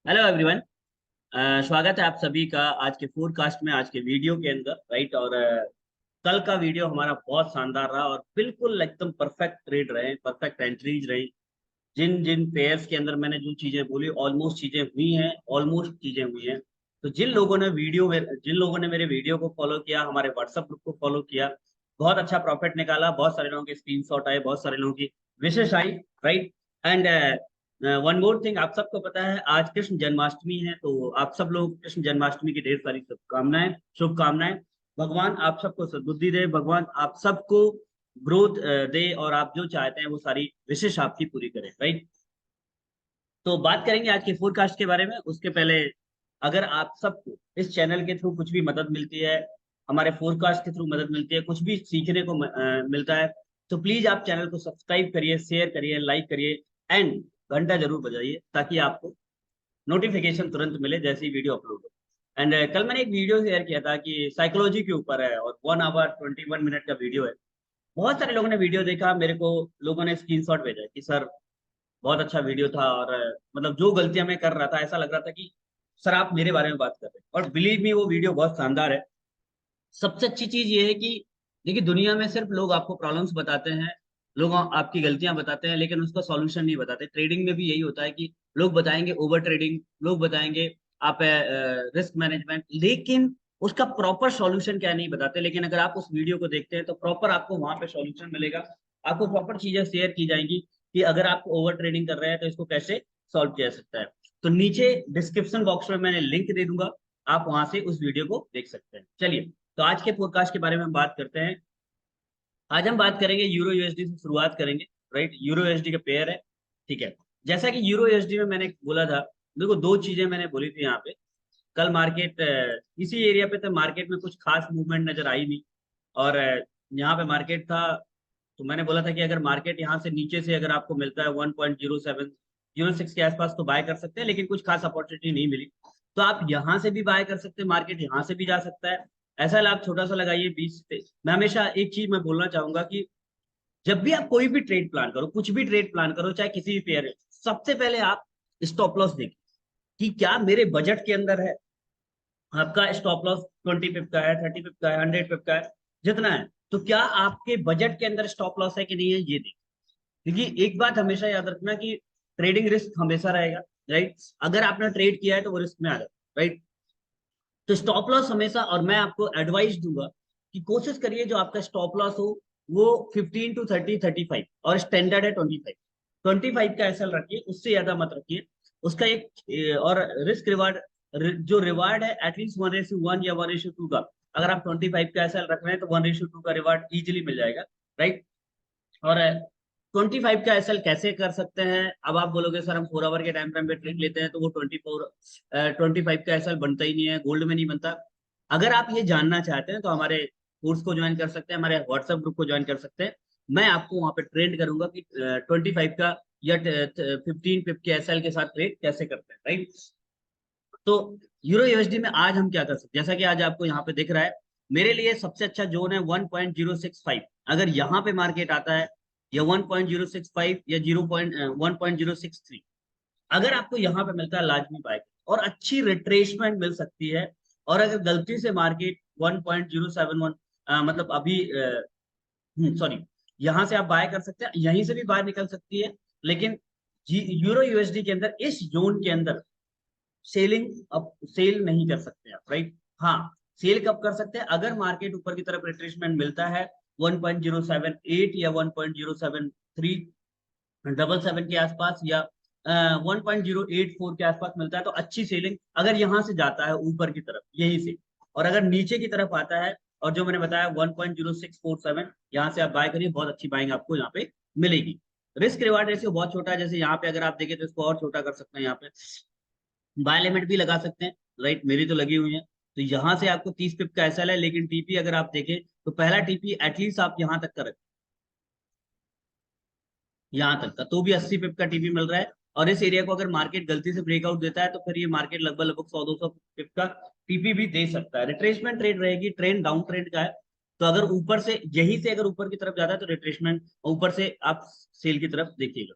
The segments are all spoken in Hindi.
Hello everyone. स्वागत है आप सभी का आज के फोरकास्ट में, आज के वीडियो के अंदर, राइट। और कल का वीडियो हमारा बहुत शानदार रहा और बिल्कुल एकदम परफेक्ट ट्रेड रहे, परफेक्ट एंट्रीज रही। जिन जिन पेयर्स के अंदर मैंने जो चीजें बोली ऑलमोस्ट चीजें हुई हैं, ऑलमोस्ट चीजें हुई हैं। तो जिन लोगों ने मेरे वीडियो को फॉलो किया, हमारे व्हाट्सएप ग्रुप को फॉलो किया, बहुत अच्छा प्रॉफिट निकाला। बहुत सारे लोगों के स्क्रीनशॉट आए, बहुत सारे लोगों की विशेष आई, right. And one more thing, आप सबको पता है आज कृष्ण जन्माष्टमी है, तो आप सब लोग कृष्ण जन्माष्टमी की ढेर सारी शुभकामनाएं, शुभकामनाएं। भगवान आप सबको सद्बुद्धि दे, भगवान आप सबको ग्रोथ दे, और आप जो चाहते हैं वो सारी विशेष आपकी पूरी करें, राइट। तो बात करेंगे आज के फोरकास्ट के बारे में। उसके पहले, अगर आप सबको इस चैनल के थ्रू कुछ भी मदद मिलती है, हमारे फोरकास्ट के थ्रू मदद मिलती है, कुछ भी सीखने को मिलता है, तो प्लीज आप चैनल को सब्सक्राइब करिए, शेयर करिए, लाइक करिए, एंड घंटा जरूर बजाइए ताकि आपको नोटिफिकेशन तुरंत मिले जैसे ही वीडियो अपलोड हो। एंड कल मैंने एक वीडियो शेयर किया था कि साइकोलॉजी के ऊपर है, और 1 आवर 21 मिनट का वीडियो है। बहुत सारे लोगों ने वीडियो देखा, मेरे को लोगों ने स्क्रीनशॉट भेजा कि सर बहुत अच्छा वीडियो था, और मतलब जो गलतियां मैं कर रहा था ऐसा लग रहा था कि सर आप मेरे बारे में बात कर रहे हैं। और बिलीव मी, वो वीडियो बहुत शानदार है। सबसे अच्छी चीज ये है कि देखिए, दुनिया में सिर्फ लोग आपको प्रॉब्लम्स बताते हैं, लोग आपकी गलतियां बताते हैं, लेकिन उसका सॉल्यूशन नहीं बताते। ट्रेडिंग में भी यही होता है कि लोग बताएंगे ओवर ट्रेडिंग, लोग बताएंगे आप रिस्क मैनेजमेंट, लेकिन उसका प्रॉपर सॉल्यूशन क्या नहीं बताते। लेकिन अगर आप उस वीडियो को देखते हैं तो प्रॉपर आपको वहां पे सॉल्यूशन मिलेगा। आपको प्रॉपर चीजें शेयर की जाएंगी कि अगर आप ओवर ट्रेडिंग कर रहे हैं तो इसको कैसे सॉल्व किया जा सकता है। तो नीचे डिस्क्रिप्शन बॉक्स में मैंने लिंक दे दूंगा, आप वहां से उस वीडियो को देख सकते हैं। चलिए, तो आज के पॉडकास्ट के बारे में हम बात करते हैं। आज हम बात करेंगे यूरो यूएसडी से शुरुआत करेंगे, राइट। यूरो यूएसडी का पेयर है, ठीक है। जैसा कि यूरो यूएसडी में मैंने बोला था, देखो दो चीजें मैंने बोली थी यहाँ पे। कल मार्केट इसी एरिया पे था, मार्केट में कुछ खास मूवमेंट नजर आई नहीं। और यहाँ पे मार्केट था, तो मैंने बोला था कि अगर मार्केट यहाँ से नीचे से अगर आपको मिलता है 1.0706 के आसपास तो बाय कर सकते हैं, लेकिन कुछ खास अपॉर्चुनिटी नहीं मिली। तो आप यहाँ से भी बाय कर सकते हैं, मार्केट यहाँ से भी जा सकता है। ऐसा लाभ छोटा सा लगाइए 20 से। मैं हमेशा एक चीज मैं बोलना चाहूंगा कि जब भी आप कोई भी ट्रेड प्लान करो, कुछ भी ट्रेड प्लान करो, चाहे किसी भी पेयर है, सबसे पहले आप स्टॉप लॉस देखिए कि क्या मेरे बजट के अंदर है। आपका स्टॉप लॉस 20 पिप का है, 30 पिप का है, 100 पिप का है, जितना है, तो क्या आपके बजट के अंदर स्टॉप लॉस है कि नहीं है, ये देखिए। क्योंकि एक बात हमेशा याद रखना कि ट्रेडिंग रिस्क हमेशा रहेगा, राइट। अगर आपने ट्रेड किया है तो वो रिस्क में आ जाए, राइट। तो स्टॉप लॉस हमेशा, और मैं आपको एडवाइस दूंगा कि कोशिश करिए जो आपका स्टॉप लॉस हो वो 15 to 30, 35, और स्टैंडर्ड है 25। 25 का एसएल रखिए, उससे ज्यादा मत रखिए। उसका एक और रिस्क रिवार्ड, जो रिवार्ड है एटलीस्ट 1:1 या 1:2 का। अगर आप 25 का एसएल रख रहे हैं तो 1:2 का रिवार्ड इजिली मिल जाएगा, राइट। और 25 का एसएल कैसे कर सकते हैं? अब आप बोलोगे सर हम 4 आवर के टाइम फ्रेम पे ट्रेड लेते हैं तो वो 25 का एसएल बनता ही नहीं है, गोल्ड में नहीं बनता। अगर आप ये जानना चाहते हैं तो हमारे कोर्स को ज्वाइन कर सकते हैं, हमारे व्हाट्सएप ग्रुप को ज्वाइन कर सकते हैं। मैं आपको वहां पे ट्रेड करूंगा कि 25 का या 15 पिप के एसएल के साथ ट्रेड कैसे करते हैं, राइट। तो यूरो यूएसडी में आज हम क्या कर सकते हैं, जैसा कि आज आपको यहाँ पे दिख रहा है, मेरे लिए सबसे अच्छा जोन है 1.065। अगर यहाँ पे मार्केट आता है, या 1.065 या 1.063, अगर आपको यहाँ पे मिलता है लाजमी बाय, और अच्छी रिट्रेसमेंट मिल सकती है। और अगर गलती से मार्केट 1.071, मतलब अभी सॉरी, यहाँ से आप बाय कर सकते हैं, यहीं से भी बाय निकल सकती है। लेकिन यूरो यूएसडी के अंदर, इस जोन के अंदर सेलिंग अब सेल नहीं कर सकते आप, राइट। हाँ, सेल कब कर सकते हैं? अगर मार्केट ऊपर की तरफ रिट्रेसमेंट मिलता है 1.078 या 1.073 के आसपास, या 1.084 के आसपास मिलता है तो अच्छी सेलिंग। अगर यहां से जाता है ऊपर की तरफ यहीं से, और अगर नीचे की तरफ आता है, और जो मैंने बताया 1.0647, यहाँ से आप बाय करिए, बहुत अच्छी बाइंग आपको यहाँ पे मिलेगी। रिस्क रिवार्ड रेशियो बहुत छोटा है, जैसे यहाँ पे अगर आप देखें तो इसको और छोटा कर सकते हैं, यहाँ पे बाय लिमिट भी लगा सकते हैं, राइट। मेरी तो लगी हुई है। तो यहाँ से आपको 30 पिप का एसएल है, लेकिन टीपी अगर आप देखें तो पहला टीपी एटलीस्ट आप यहाँ तक का रखें, यहाँ तक का, तो भी 80 पिप का टीपी मिल रहा है। और इस एरिया को अगर मार्केट गलती से ब्रेकआउट देता है तो फिर ये मार्केट लगभग लगभग 100-200 पिप का टीपी भी दे सकता है। रिट्रेसमेंट ट्रेड रहेगी, ट्रेंड डाउन ट्रेंड का है। तो अगर ऊपर से, यही से अगर ऊपर की तरफ जाता है तो रिट्रेसमेंट, ऊपर से आप सेल की तरफ देखिएगा।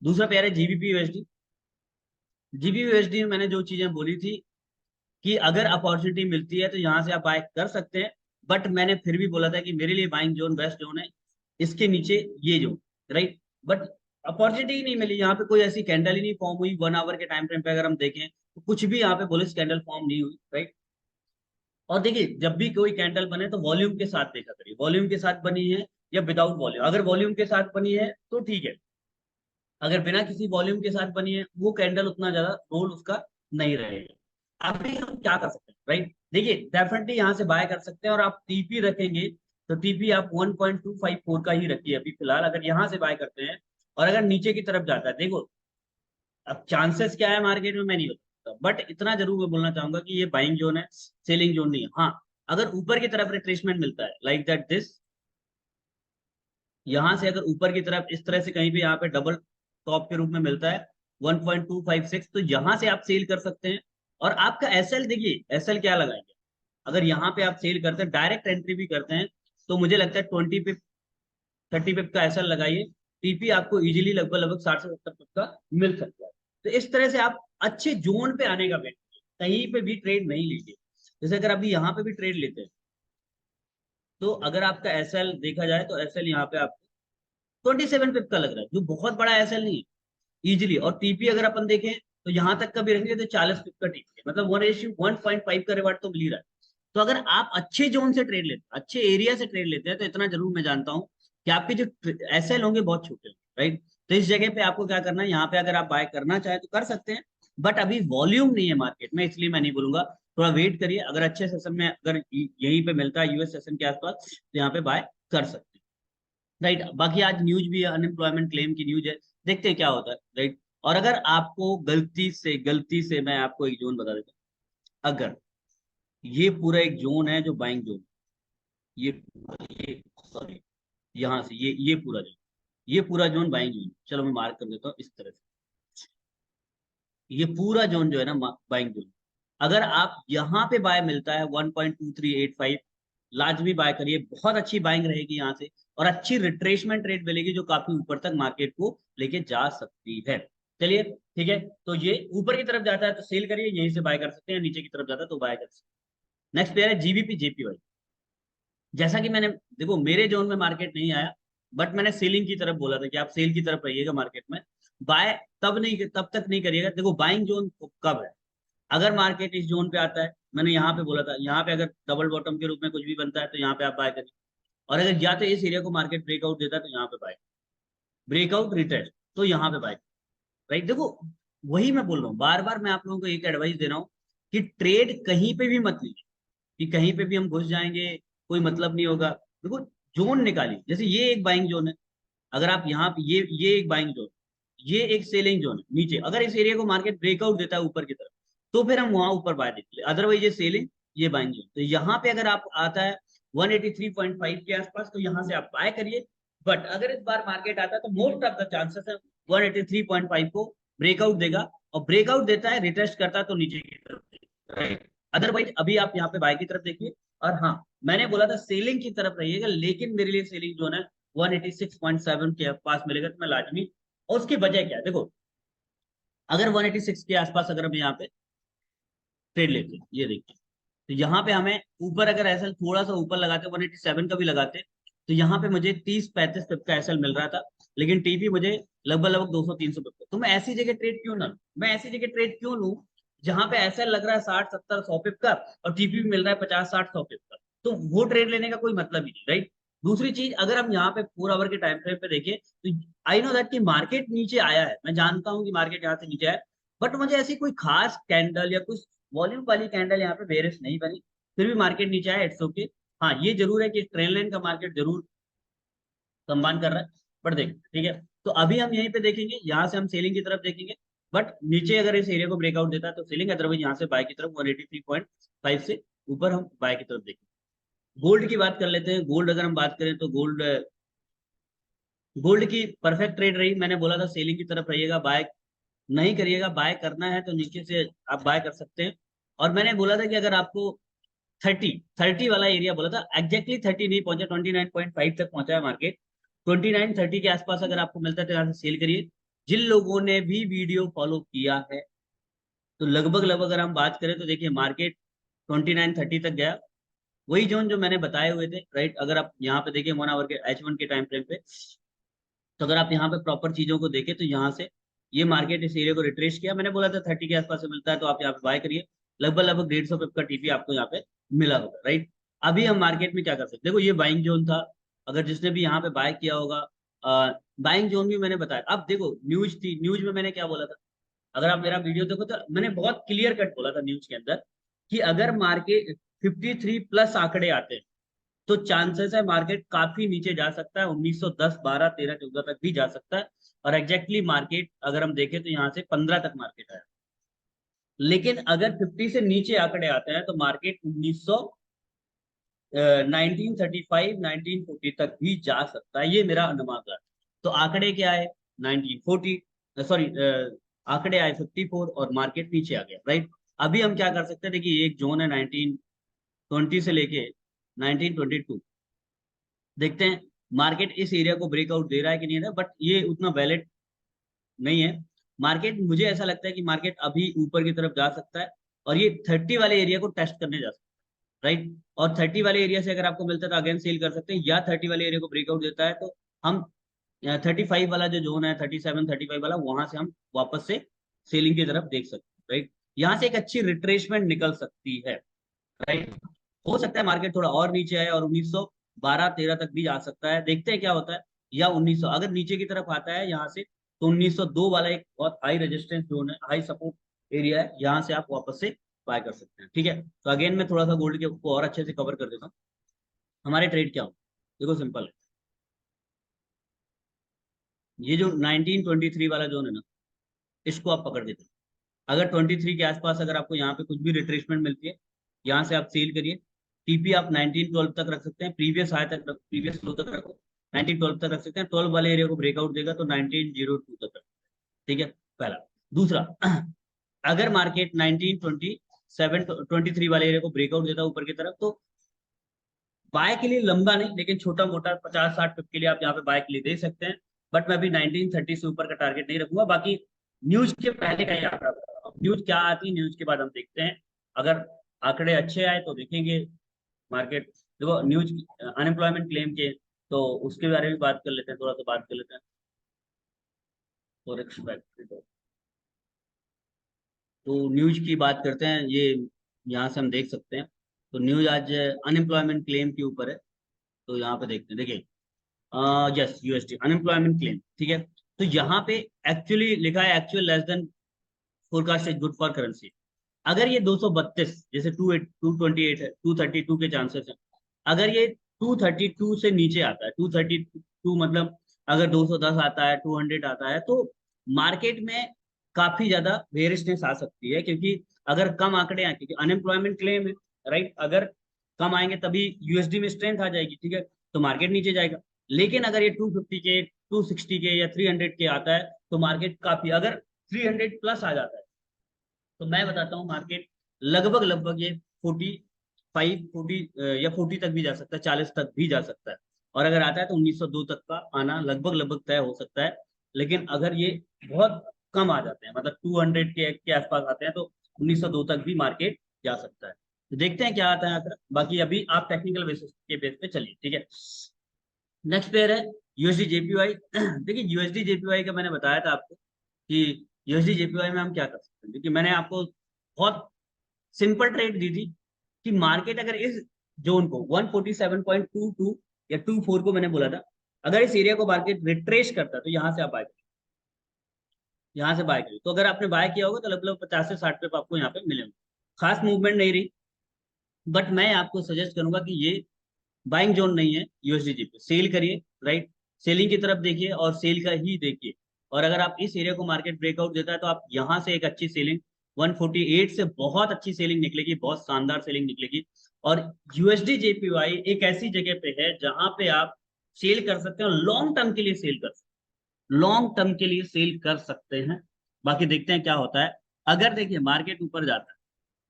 दूसरा पेयर है जीबीपी यूएसडी। GBP/USD में मैंने जो चीजें बोली थी कि अगर अपॉर्चुनिटी मिलती है तो यहाँ से आप बाय कर सकते हैं, बट मैंने फिर भी बोला था कि मेरे लिए बाइंग जोन बेस्ट जोन है इसके नीचे ये जोन, राइट। बट अपॉर्चुनिटी ही नहीं मिली, यहाँ पे कोई ऐसी कैंडल ही नहीं फॉर्म हुई 1 आवर के टाइम फ्रेम पे। अगर हम देखें तो कुछ भी यहाँ पे बुलिश कैंडल फॉर्म नहीं हुई, राइट। और देखिए जब भी कोई कैंडल बने तो वॉल्यूम के साथ देखा करिए, वॉल्यूम के साथ बनी है या विदाउट वॉल्यूम। अगर वॉल्यूम के साथ बनी है तो ठीक है, अगर बिना किसी वॉल्यूम के साथ बनी है वो कैंडल उतना ज्यादा रोल उसका नहीं रहेगा। अभी हम क्या कर सकते हैं, राइट। देखिए डेफिनेटली यहाँ से बाय कर सकते हैं, और आप टीपी रखेंगे तो टीपी आप 1.254 का ही रखिए अभी फिलहाल। अगर यहाँ से बाय करते हैं और अगर नीचे की तरफ जाता है, देखो अब चांसेस क्या है मार्केट में मैं नहीं बता सकता, बट इतना जरूर मैं बोलना चाहूंगा कि ये बाइंग जोन है, सेलिंग जोन नहीं है। हाँ, अगर ऊपर की तरफ रिट्रेसमेंट मिलता है लाइक दैट दिस, यहां से अगर ऊपर की तरफ इस तरह से कहीं भी यहाँ पे डबल टॉप के रूप में मिलता है 1.256, तो यहां से आप सेल कर सकते हैं। और आपका एसएल, देखिए एसएल क्या लगाएंगे, अगर यहाँ पे आप सेल करते हैं डायरेक्ट एंट्री भी करते हैं तो मुझे लगता है 20 पिप 30 पिप का एसएल लगाइए, टीपी आपको इजीली लगभग लगभग 60 से 70 पिप का मिल सकता है। तो इस तरह से आप अच्छे जोन पे आने का वेट कीजिए, कहीं पे भी ट्रेड नहीं लीजिए। जैसे अगर अभी यहाँ पे भी ट्रेड लेते हैं तो अगर आपका एसएल देखा जाए तो एसएल यहाँ पे आप 27 पिप का लग रहा है, जो बहुत बड़ा एसएल नहीं है इजिली। और टीपी अगर अपन देखें तो यहां तक का भी रहेंगे तो 40 पिप का टीपी है, मतलब 1:1.5 का रिवार्ड तो मिल ही रहा है। तो अगर आप अच्छे जोन से ट्रेड लेते हैं, अच्छे एरिया से ट्रेड लेते हैं, तो इतना जरूर मैं जानता हूं कि आपके जो एसएल होंगे बहुत छोटे होंगे, राइट। तो इस जगह पे आपको क्या करना है, यहाँ पे अगर आप बाय करना चाहें तो कर सकते हैं, बट अभी वॉल्यूम नहीं है मार्केट में, इसलिए मैं नहीं बोलूंगा। थोड़ा वेट करिए, अगर अच्छे सेशन में अगर यहीं पे मिलता है यूएस सेशन के आसपास तो यहाँ पे बाय कर सकते हैं, राइट। बाकी आज न्यूज भी है, अनएम्प्लॉयमेंट क्लेम की न्यूज है, देखते हैं क्या होता है, राइट। और अगर आपको गलती से मैं आपको एक जोन बता देता हूँ, अगर ये पूरा एक जोन है जो बाइंग जोन, ये ये सॉरी, यहाँ से ये पूरा जोन बाइंग जोन, चलो मैं मार्क कर देता हूँ इस तरह से, ये पूरा जोन जो है ना बाइंग जोन, अगर आप यहाँ पे बाय मिलता है 1.2385, लाजमी बाय करिए, बहुत अच्छी बाइंग रहेगी यहाँ से, और अच्छी रिट्रेसमेंट रेट मिलेगी जो काफी ऊपर तक मार्केट को लेके जा सकती है। चलिए ठीक है, तो ये ऊपर की तरफ जाता है तो सेल करिए, यहीं से बाय कर सकते हैं, नीचे की तरफ जाता है तो बाय कर सकते हैं। नेक्स्ट पेयर है जीबीपी जेपीवाई। जैसा कि मैंने, देखो मेरे जोन में मार्केट नहीं आया, बट मैंने सेलिंग की तरफ बोला था कि आप सेल की तरफ रहिएगा मार्केट में, बाय तब तक नहीं करिएगा। देखो बाइंग जोन कब है, अगर मार्केट इस जोन पे आता है, मैंने यहाँ पे बोला था, यहाँ पे अगर डबल बॉटम के रूप में कुछ भी बनता है तो यहाँ पे आप बाय करिए। और अगर या तो इस एरिया को मार्केट ब्रेकआउट देता है तो यहाँ पे बाय, ब्रेकआउट रिटेस्ट तो यहाँ पे बाय, राइट। देखो वही मैं बोल रहा हूँ, बार बार मैं आप लोगों को एक एडवाइस दे रहा हूँ कि ट्रेड कहीं पे भी मत लीजिए कि कहीं पे भी हम घुस जाएंगे, कोई मतलब नहीं होगा। देखो जोन निकालिए, जैसे ये एक बाइंग जोन है, अगर आप यहाँ पे ये एक बाइंग जोन, ये एक सेलिंग जोन है नीचे, अगर इस एरिया को मार्केट ब्रेकआउट देता है ऊपर की तरफ तो फिर हम वहां ऊपर बाय देते हैं, अदरवाइज ये सेलिंग, ये बाइंग जोन। तो यहाँ पे अगर आप आता है 183.5 के आसपास तो यहाँ से आप बाय करिए। बट अगर इस बार मार्केट आता है तो मोस्ट ऑफ द चांसेस है 183.5 को ब्रेकआउट देगा, और ब्रेकआउट देता है रिटेस्ट करता है तो नीचे की तरफ, राइट। अदरवाइज अभी आप यहाँ पे बाय की तरफ देखिए। और हाँ, मैंने बोला था सेलिंग की तरफ रहिएगा, लेकिन मेरे लिए सेलिंग जो है 186.7 के पास मिलेगा तो मैं लाजमी, और उसकी वजह क्या है देखो, अगर 186 के आसपास अगर हम यहाँ पे ट्रेड लेते हैं, ये देखिए, तो यहाँ पे हमें ऊपर अगर एसएल थोड़ा सा ऊपर लगाते 187 का भी लगाते तो यहाँ पे मुझे 30-35 पिप का एसएल मिल रहा था, लेकिन टीपी मुझे लगभग लगभग 200-300 पिप का। तो मैं ऐसी जगह ट्रेड क्यों ना लूं, मैं ऐसी जगह ट्रेड क्यों लूं जहां पे एसएल लग रहा है 60-70-100 पिप का और टीपी भी मिल रहा है 50-60-100 पिप का, तो वो ट्रेड लेने का कोई मतलब ही नहीं, राइट। दूसरी चीज, अगर हम यहाँ पे 4 आवर के टाइम फ्रेम पे देखें तो आई नो दैट कि मार्केट नीचे आया है, मैं जानता हूँ कि मार्केट यहाँ से नीचे आया है, बट मुझे ऐसी कोई खास कैंडल या कुछ वॉल्यूम वाली कैंडल यहाँ पे बेरिश नहीं बनी, फिर भी मार्केट नीचे आया, इट्स ओके। हाँ ये जरूर है कि ट्रेन लाइन का मार्केट जरूर कंबाइन कर रहा है, बट देख ठीक है। तो अभी हम यहीं पे देखेंगे, यहाँ से हम सेलिंग की तरफ देखेंगे, बट नीचे अगर इस एरिया को ब्रेकआउट देता है तो सेलिंग, अदरवाइज यहाँ से बाय की तरफ 183.5 से ऊपर हम बाय की तरफ देखेंगे। गोल्ड की बात कर लेते हैं, गोल्ड अगर हम बात करें तो गोल्ड, गोल्ड की परफेक्ट ट्रेड रही, मैंने बोला था सेलिंग की तरफ रहिएगा, बाय नहीं करिएगा, बाय करना है तो नीचे से आप बाय कर सकते हैं। और मैंने बोला था कि अगर आपको 30 वाला एरिया बोला था, एग्जैक्टली 30 नहीं पहुंचा, 29.5 तक पहुंचा है मार्केट, 29-30 के आसपास अगर आपको मिलता है तो यहाँ से सेल करिए। जिन लोगों ने भी वीडियो फॉलो किया है तो लगभग लगभग अगर हम बात करें तो देखिए मार्केट 2930 तक गया, वही जोन जो मैंने बताए हुए थे, राइट। अगर आप यहाँ पे देखिए 1 आवर के H1 के टाइम फ्रेम पे, तो अगर आप यहाँ पे प्रॉपर चीजों को देखें तो यहाँ से ये मार्केट इस एरिया को रिट्रेस किया, मैंने बोला था 30 के आसपास से मिलता है तो आप यहाँ पे बाय करिए। लगभग लगभग 150 पिप का टीपी आपको यहाँ पे मिला होगा, राइट। अभी हम मार्केट में क्या कर सकते हैं, देखो ये बाइंग जोन था, अगर जिसने भी यहाँ पे बाय किया होगा, बाइंग जोन भी मैंने बताया। अब देखो न्यूज थी, न्यूज में मैंने क्या बोला था, अगर आप मेरा वीडियो देखो तो मैंने बहुत क्लियर कट बोला था न्यूज के अंदर कि अगर मार्केट 53 प्लस आंकड़े आते हैं तो चांसेस है मार्केट काफी नीचे जा सकता है, 1910 12 13 14 तक भी जा सकता है। और एग्जैक्टली मार्केट अगर हम देखें तो यहाँ से 15 तक मार्केट आया। लेकिन अगर 50 से नीचे आंकड़े आते हैं तो मार्केट 1935 1940 तक भी जा सकता है, ये मेरा अनुमान है। तो आंकड़े क्या है, 1940, सॉरी, आंकड़े आए 54 और मार्केट नीचे आ गया, राइट। अभी हम क्या कर सकते हैं, देखिए एक जोन है 1920 से लेके 1922, देखते हैं मार्केट इस एरिया को ब्रेकआउट दे रहा है कि नहीं दे रहा, बट ये उतना वैलिड नहीं है। मार्केट, मुझे ऐसा लगता है कि मार्केट अभी ऊपर की तरफ जा सकता है और ये 30 वाले एरिया को टेस्ट करने जा सकता है, राइट। और 30 वाले एरिया से अगर आपको मिलता है तो अगेन सेल कर सकते हैं, या 30 वाले एरिया को ब्रेकआउट देता है तो हम 35 वाला जो जोन है, 37 35 वाला, वहां से हम वापस से सेलिंग की तरफ देख सकते हैं, राइट। यहाँ से एक अच्छी रिट्रेसमेंट निकल सकती है, राइट। हो सकता है मार्केट थोड़ा और नीचे आए और 1912 13 तक भी जा सकता है, देखते हैं क्या होता है। या 1900 अगर नीचे की तरफ आता है यहाँ से तो 1902 वाला एक बहुत हाई रेजिस्टेंस जोन है, हाई सपोर्ट एरिया है, यहाँ से आप वापस से बाय कर सकते हैं, ठीक है। तो अगेन मैं थोड़ा सा गोल्ड के को और अच्छे से कवर कर देता हूँ। हमारे ट्रेड क्या हो, देखो सिंपल है, ये जो 1923 वाला जोन है ना, इसको आप पकड़ देते हैं। अगर 23 के आसपास अगर आपको यहाँ पे कुछ भी रिट्रेसमेंट मिलती है, यहाँ से आप सेल करिए। टीपी आप 1912 तक रख सकते हैं, प्रीवियस हाई तक, प्रीवियस लो तक रखो, 1912 तक रख सकते हैं। 12 वाले एरिया को ब्रेकआउट देगा तो 1902 तक रखो, ठीक है, पहला। दूसरा, अगर मार्केट 1927 23 वाले एरिया को ब्रेकआउट देता है ऊपर की तरफ, तो बाय के लिए लंबा नहीं लेकिन छोटा मोटा 50-60 पिप के लिए आप यहाँ पे बाय के लिए दे सकते हैं। बट मैं अभी 1930 से ऊपर का टारगेट नहीं रखूंगा, बाकी न्यूज के पहले का ही आंकड़ा बता रहा हूँ। न्यूज क्या आती है, न्यूज के बाद हम देखते हैं। अगर आंकड़े अच्छे आए तो देखेंगे मार्केट। देखो न्यूज, अनएम्प्लॉयमेंट क्लेम के, तो उसके बारे में बात कर लेते हैं, थोड़ा सा बात कर लेते हैं। फॉरेक्स फैक्ट्री, तो न्यूज की बात करते हैं, ये यहाँ से हम देख सकते हैं। तो न्यूज आज अनएम्प्लॉयमेंट क्लेम के ऊपर है, तो यहाँ पे देखते हैं, देखिए यस यूएसडी अनएम्प्लॉयमेंट क्लेम, ठीक है। तो यहाँ पे एक्चुअली लिखा है actual less than forecast is good for currency. अगर ये 232, जैसे 228 है, 232 के चांसेस हैं, अगर ये 232 से नीचे आता है, 232 मतलब अगर 210 आता है, 200 आता है, तो मार्केट में काफी ज्यादा बेरिशनेस आ सकती है। क्योंकि अगर कम आंकड़े आए, क्योंकि अनएम्प्लॉयमेंट क्लेम है, राइट, अगर कम आएंगे तभी यूएसडी में स्ट्रेंथ आ जाएगी, ठीक है, तो मार्केट नीचे जाएगा। लेकिन अगर ये 250 के, 260 के या 300 के आता है तो मार्केट काफी, अगर 300 प्लस आ जाता है तो मैं बताता हूँ मार्केट लगभग लगभग ये 45 40 या 40 तक भी जा सकता है, 40 तक भी जा सकता है। और अगर आता है तो 1902 तक का आना लगभग लगभग तय हो सकता है। लेकिन अगर ये बहुत कम आ जाते हैं, मतलब 200 के आसपास आते हैं, तो 1902 तक भी मार्केट जा सकता है। तो देखते हैं क्या आता है आंकड़ा, बाकी अभी आप टेक्निकल बेसिस के बेस पे चलिए, ठीक है। नेक्स्ट पेयर है यूएसडी जेपीवाई। देखिए यूएसडी जेपीवाई का मैंने बताया था आपको कि यूएसडी जेपीवाई में हम क्या कर सकते हैं, क्योंकि मैंने आपको बहुत सिंपल ट्रेड दी थी कि मार्केट अगर इस जोन को 147.22 या 24 को मैंने बोला था, अगर इस एरिया को मार्केट रिट्रेस करता है तो यहाँ से आप बाय करिए, यहाँ से बाय करिए। तो अगर आपने बाय किया होगा तो लगभग 50 से 60 पे आपको यहाँ पे मिलेंगे। खास मूवमेंट नहीं रही, बट मैं आपको सजेस्ट करूंगा कि ये बाइंग जोन नहीं है यूएसडीजी पे, सेल करिए, राइट। सेलिंग की तरफ देखिए और सेल का ही देखिए। और अगर आप इस एरिया को मार्केट ब्रेकआउट देता है तो आप यहाँ से एक अच्छी सेलिंग, 148 से बहुत अच्छी सेलिंग निकलेगी, बहुत शानदार सेलिंग निकलेगी। और यूएसडी जेपीवाई एक ऐसी जगह पे है जहां पे आप सेल कर सकते हैं, लॉन्ग टर्म के लिए सेल कर सकते हैं, लॉन्ग टर्म के लिए सेल कर सकते हैं। बाकी देखते हैं क्या होता है। अगर देखिए मार्केट ऊपर जाता है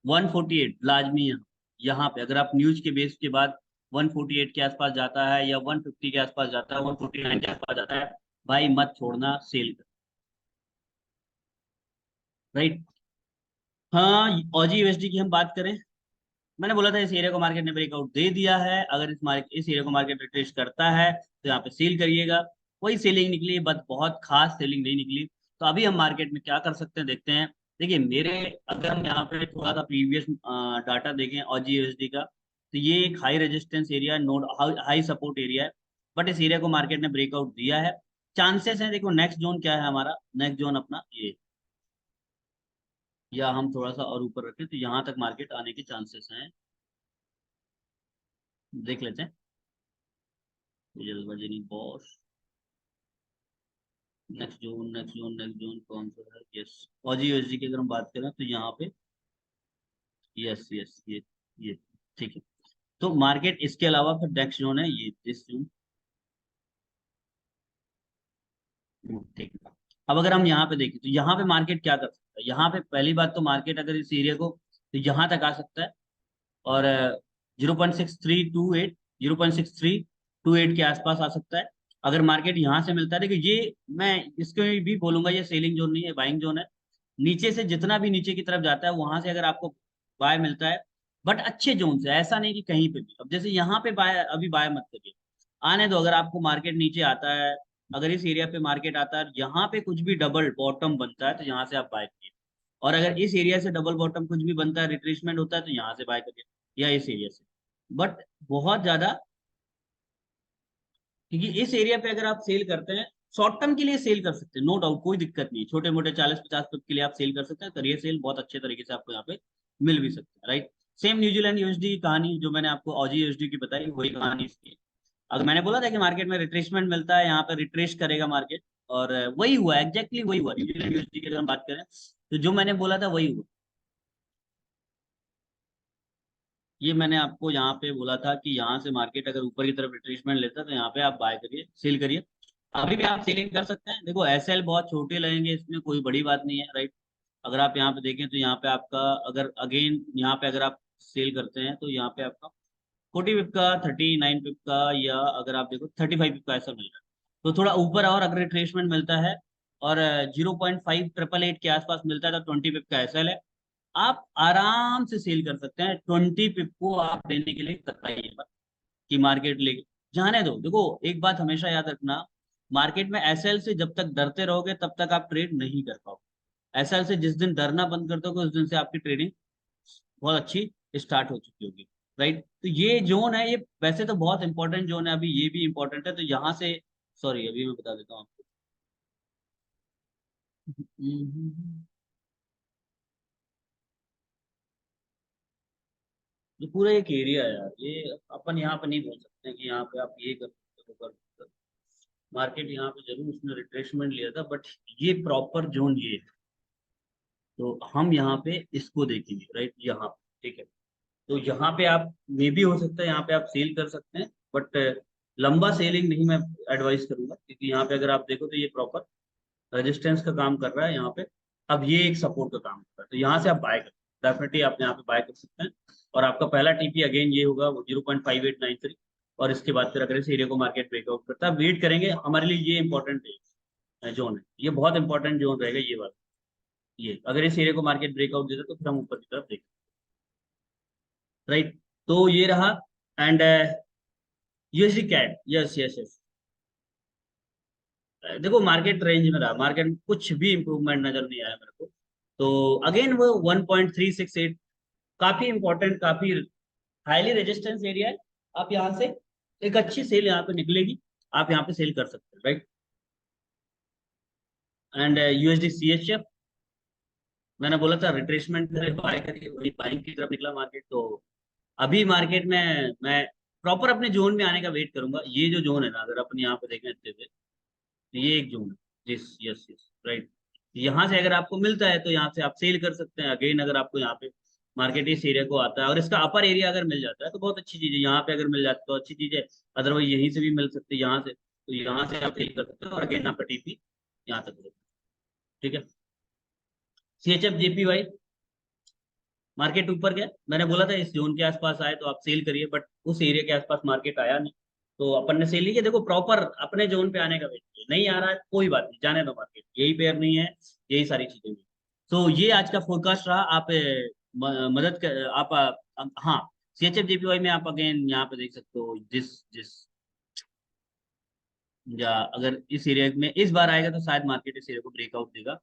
148 लाजमी, यहाँ यहाँ पे अगर आप न्यूज के बेस के बाद 148 के आसपास जाता है या 150 के आसपास जाता है, 149 के आसपास जाता है, भाई मत छोड़ना, सेल कर, राइट। हाँ, ऑजी यूएसडी की हम बात करें, मैंने बोला था इस एरिया को मार्केट ने ब्रेकआउट दे दिया है। अगर इस एरिया को मार्केट रिट्रेस करता है तो यहाँ पे सेल करिएगा। वही सेलिंग निकली, बट बहुत खास सेलिंग नहीं निकली। तो अभी हम मार्केट में क्या कर सकते हैं देखते हैं। देखिए मेरे, अगर हम यहाँ पे थोड़ा सा प्रीवियस डाटा देखें ऑजी यूएसडी का, तो ये एक हाई रेजिस्टेंस एरिया है, नोड हाई सपोर्ट एरिया है। बट इस एरिया को मार्केट ने ब्रेकआउट दिया है। चांसेस है, देखो नेक्स्ट जोन क्या है हमारा, नेक्स्ट जोन अपना ये, या हम थोड़ा सा और ऊपर रखें तो यहाँ तक मार्केट आने के चांसेस हैं। देख लेते हैं। जल्दबाजी नहीं बॉस। नेक्स्ट जोन कौन सा है? यस, ऑजी यूएसडी की अगर हम बात करें तो यहाँ पे, यस यस, ये ठीक है। तो मार्केट इसके अलावा फिर नेक्स्ट जोन है ये, दिस जोन। ठीक है। अब अगर हम यहाँ पे देखें तो यहाँ पे मार्केट क्या कर सकता है, यहाँ पे पहली बात तो मार्केट अगर इस एरिया को, तो यहाँ तक आ सकता है। और 0.6328, 0.6328 के आसपास आ सकता है। अगर मार्केट यहाँ से मिलता है, देखिए ये, मैं इसको भी बोलूंगा ये सेलिंग जोन नहीं है, बाइंग जोन है। नीचे से जितना भी नीचे की तरफ जाता है वहां से अगर आपको बाय मिलता है, बट अच्छे जोन से, ऐसा नहीं कि कहीं पे भी। अब जैसे यहाँ पे बाय, अभी बाय मत करिए, आने दो। अगर आपको मार्केट नीचे आता है, अगर इस एरिया पे मार्केट आता है, यहाँ पे कुछ भी डबल बॉटम बनता है तो यहाँ से आप बाय करिए। और अगर इस एरिया से डबल बॉटम कुछ भी बनता है, रिट्रेसमेंट होता है, तो यहाँ से बाय करिए, या इस एरिया से। बट बहुत ज्यादा, क्योंकि इस एरिया पे अगर आप सेल करते हैं, शॉर्ट टर्म के लिए सेल कर सकते हैं, नो डाउट, कोई दिक्कत नहीं। छोटे मोटे 40-50 पिप के लिए आप सेल कर सकते हैं, करिए सेल, बहुत अच्छे तरीके से आपको यहाँ पे मिल भी सकता है, राइट। सेम न्यूजीलैंड यूएसडी की कहानी जो मैंने आपको ऑजी यूएसडी की बताई, वही कहानी इसकी है। अगर मैंने बोला था कि मार्केट में रिट्रेसमेंट मिलता है, यहाँ पे रिट्रेस करेगा मार्केट, और वही हुआ, एग्जैक्टली वही हुआ। न्यूजीलैंड यूएसडी की अगर हम बात करें तो जो मैंने बोला था वही हुआ। ये मैंने आपको यहाँ पे बोला था कि यहाँ से मार्केट अगर ऊपर की तरफ रिट्रेसमेंट लेता है तो यहाँ पे आप बाय करिए, सेल करिए। अभी भी आप सेलिंग कर सकते हैं। देखो एसएल बहुत छोटे लगेंगे, इसमें कोई बड़ी बात नहीं है, राइट। अगर आप यहाँ पे देखें तो यहाँ पे आपका, अगर अगेन यहाँ पे अगर आप सेल करते हैं तो यहाँ पे आपका 40 पिप का, 39 पिप का, या अगर आप देखो 35 पिप का ऐसा मिल रहा है। तो थोड़ा ऊपर और अगर रिट्रेसमेंट मिलता है, और 0.5888 के आसपास मिलता है, तो 20 पिप का एसएल है। आप आराम से सेल कर सकते हैं। 20 पिप को आप देने के लिए कतराइए मत कि मार्केट ले जाने दो। देखो एक बात हमेशा याद रखना, मार्केट में एसएल से जब तक डरते रहोगे तब तक आप ट्रेड नहीं कर पाओगे। एसएल से जिस दिन डरना बंद कर दोगे उस दिन से आपकी ट्रेडिंग बहुत अच्छी स्टार्ट हो चुकी होगी, राइट। तो ये जोन है, ये वैसे तो बहुत इंपॉर्टेंट जोन है, अभी ये भी इंपॉर्टेंट है, तो यहाँ से, सॉरी अभी मैं बता देता हूँ आपको। ये पूरा एक एरिया है यार, ये अपन यहाँ पे नहीं बोल सकते कि यहाँ पे आप ये कर सकते हो, वो कर सकते हो। मार्केट यहाँ पे जरूर उसने रिट्रेसमेंट लिया था, बट ये प्रॉपर जोन ये है। तो हम यहाँ पे इसको देखेंगे, राइट, यहाँ पे, ठीक है। तो यहाँ पे आप, मे भी हो सकता है यहाँ पे आप सेल कर सकते हैं, बट लंबा सेलिंग नहीं मैं एडवाइस करूंगा, क्योंकि यहाँ पे अगर आप देखो तो ये प्रॉपर रेजिस्टेंस का काम कर रहा है यहाँ पे। अब ये एक सपोर्ट का काम कर रहा है, तो यहाँ से आप बाय कर, डेफिनेटली आप यहाँ पे बाय कर सकते हैं। और आपका पहला टीपी अगेन ये होगा, वो 0.5893। और इसके बाद फिर अगर इस एरिया को मार्केट ब्रेकआउट करता है, वेट करेंगे, हमारे लिए ये इंपॉर्टेंट है, जोन है, ये बहुत इंपॉर्टेंट जोन रहेगा ये वाला। ये अगर इस एरिया को मार्केट ब्रेकआउट देता है तो फिर हम ऊपर की तरफ देखें, राइट। तो ये रहा। And USD CAD, yes yes yes. देखो मार्केट रेंज में रहा, मार्केट में कुछ भी इंप्रूवमेंट नजर नहीं आया मेरे को। तो अगेन वो 1.368 काफी इंपॉर्टेंट, काफी हाईली रेजिस्टेंस एरिया है। आप यहाँ से एक अच्छी सेल यहाँ पे निकलेगी, आप यहाँ पे सेल कर सकते हैं, राइट। एंड यूएसडी सीएचएफ, मैंने बोला था रिट्रेसमेंट करे, बाय करिए, वही बाइंग की तरफ निकला मार्केट। तो अभी मार्केट में मैं प्रॉपर अपने जोन में आने का वेट करूंगा। ये जो जोन है ना, अगर अपन यहाँ पे देखें अच्छे से, तो ये एक जोन है, यस यस यस, राइट। यहाँ से अगर आपको मिलता है तो यहाँ से आप सेल कर सकते हैं। अगेन अगर आपको यहाँ पे मार्केट इस एरिया को आता है और इसका अपर एरिया अगर मिल जाता है तो बहुत अच्छी चीज है। यहाँ पे अगर मिल जाता है तो अच्छी चीज है, अदरवाइज यहीं से भी मिल सकती है, यहाँ से, तो यहाँ से आप सेल कर सकते हैं। और अगेन आपका टीपी यहाँ तक होगा, ठीक है। सीएचएफ जेपीवाई, मार्केट ऊपर गया, मैंने बोला था इस जोन के आसपास आए तो आप सेल करिए, बट उस एरिया के आसपास मार्केट आया नहीं, तो अपन ने सेल लिया। देखो प्रॉपर अपने जोन पे आने का वेट किया, नहीं आ रहा है कोई बात नहीं, जाने दो, मार्केट यही पेयर नहीं है, यही सारी चीजें नहीं। तो ये आज का फोरकास्ट रहा। आप मदद कर आप हाँ, CHF-JPY में आप अगेन यहाँ पे देख सकते हो, जिस जिस या अगर इस एरिया में इस बार आएगा तो शायद मार्केट इस एरिया को ब्रेकआउट देगा।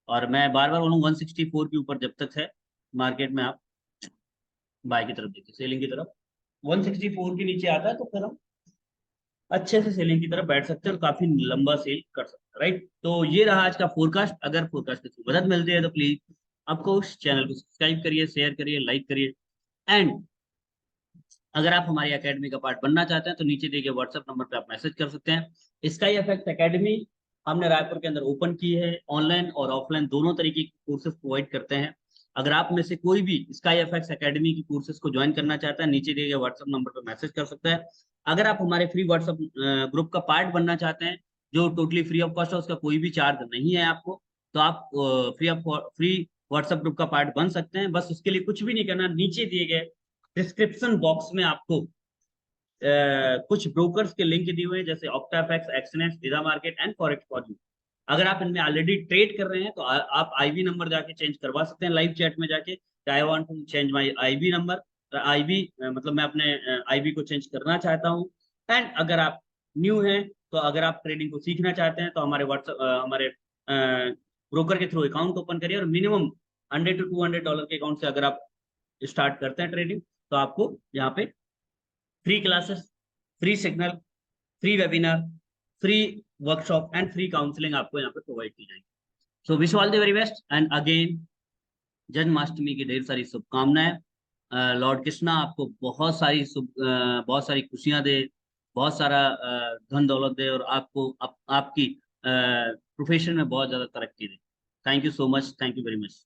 और मैं बार बार बोलूँ 164 के ऊपर जब तक है मार्केट में, आप बाय की तरफ देखिए, सेलिंग की तरफ। 164 के नीचे आता है तो फिर हम अच्छे से सेलिंग की तरफ बैठ सकते हैं और काफी लंबा सेल कर सकते हैं, राइट। तो ये रहा आज का फोरकास्ट। अगर फोरकास्ट के थ्रू मदद मिलती है तो प्लीज आपको उस चैनल को सब्सक्राइब करिए, शेयर करिए, लाइक करिए। एंड अगर आप हमारी एकेडमी का पार्ट बनना चाहते हैं तो नीचे दिए गए व्हाट्सएप नंबर पे आप मैसेज कर सकते हैं। स्काई एफएक्स एकेडमी हमने रायपुर के अंदर ओपन की है। ऑनलाइन और ऑफलाइन दोनों तरीके के कोर्सेज प्रोवाइड करते हैं। अगर आप में से कोई भी स्काई एफएक्स एकेडमी की कोर्सेज को ज्वाइन करना चाहता है, नीचे दिए गए व्हाट्सएप नंबर पर मैसेज कर सकता है। अगर आप हमारे फ्री व्हाट्सएप ग्रुप का पार्ट बनना चाहते हैं, जो टोटली फ्री ऑफ कॉस्ट है, उसका कोई भी चार्ज नहीं है आपको, तो आप फ्री व्हाट्सएप ग्रुप का पार्ट बन सकते हैं। बस उसके लिए कुछ भी नहीं करना, नीचे दिए गए डिस्क्रिप्शन बॉक्स में आपको कुछ ब्रोकर्स के लिंक दिए हुए हैं, जैसे ऑक्टाफैक्स, एक्सनेस, विदा market and forex for you. अगर आप इनमें ऑलरेडी ट्रेड कर रहे हैं तो आप आईबी नंबर जाके चेंज करवा सकते हैं लाइव चैट में जाके। I want to change my IB number, IB मतलब मैं अपने आईबी को चेंज करना चाहता हूँ। एंड अगर आप न्यू हैं, तो अगर आप ट्रेडिंग को सीखना चाहते हैं तो हमारे व्हाट्सएप हमारे ब्रोकर के थ्रू अकाउंट ओपन करिए, और मिनिमम $100 to $200 के अकाउंट से अगर आप स्टार्ट करते हैं ट्रेडिंग, तो आपको यहाँ पे free classes, free signal, free webinar, free workshop and free counselling आपको यहाँ पे प्रोवाइड की जाएगी। So wish all the very best and again Janmashtami की ढेर सारी शुभकामनाएं। लॉर्ड कृष्णा आपको बहुत सारी खुशियां दे, बहुत सारा धन दौलत दे, और आपको आपकी प्रोफेशन में बहुत ज्यादा तरक्की दे। Thank you so much, thank you very much.